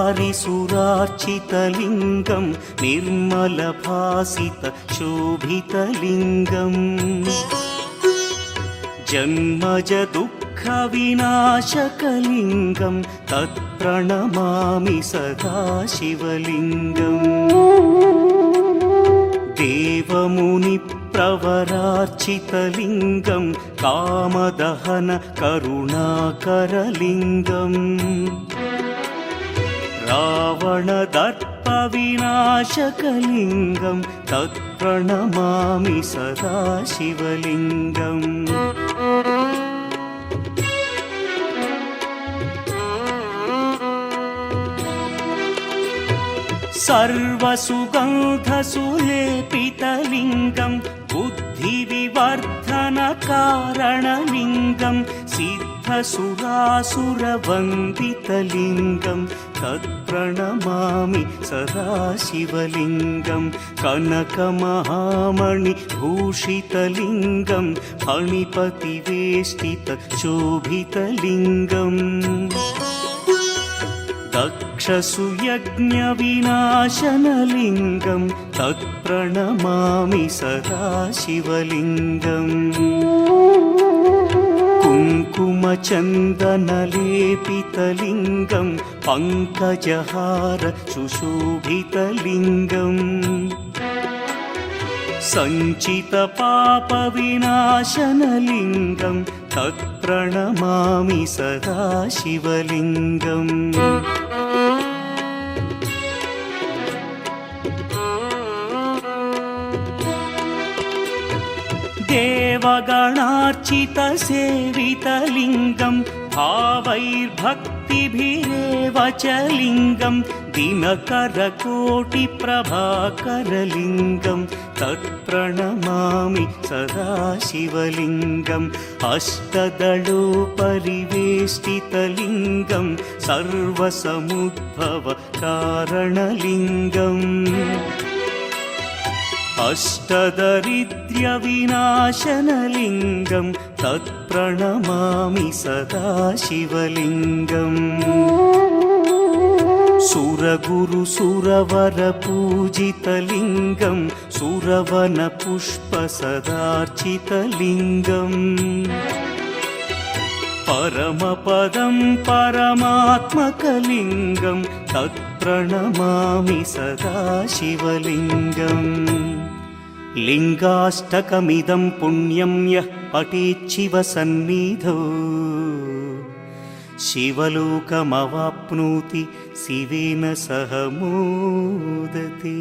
वारिसुरार्चितलिङ्गं निर्मलभासितशोभितलिङ्गम् जन्मज दुःखविनाशकलिङ्गं तत्प्रणमामि सदा शिवलिङ्गम् देवमुनिप्रवरार्चितलिङ्गं कामदहन करुणाकरलिङ्गम् रावणदर्पविनाशकलिङ्गं तत्प्रणमामि सदा शिवलिङ्गम् सर्वसुगन्धसुलेपितलिङ्गं बुद्धिविवर्धनकारणलिङ्गं सिद्धसुरासुरवन्दितलिङ्गं तत्प्रणमामि सदा शिवलिङ्गं कनकमहामणिभूषितलिङ्गं फणिपतिवेष्टितशोभितलिङ्गम् दक्षसुयज्ञविनाशनलिङ्गं तत्प्रणमामि सदा शिवलिङ्गम् कुङ्कुमचन्दनलेपितलिङ्गं पङ्कजहार सुशोभितलिङ्गम् सञ्चितपापविनाशनलिङ्गं तत्प्रणमामि सदा शिवलिङ्गम् देवगणार्चितसेवितलिङ्गं भावैर्भक्तिभिरेव च लिङ्गं दिनकरकोटिप्रभाकरलिङ्गं तत्प्रणमामि सदा शिवलिङ्गम् अष्टदलोपरिवेष्टितलिङ्गं सर्वसमुद्भवकारणलिङ्गम् अष्टदरिद्र्यविनाशनलिङ्गं तत्प्रणमामि सदा शिवलिङ्गम् सुरगुरुसुरवरपूजितलिङ्गं सुरवनपुष्पसदार्चितलिङ्गम् परमपदं परमात्मकलिङ्गं तत्प्रणमामि सदा शिवलिङ्गम् लिङ्गाष्टकमिदं पुण्यं यः पठेच्छिवसन्निधौ शिवलोकमवाप्नोति शिवेन सह मोदते।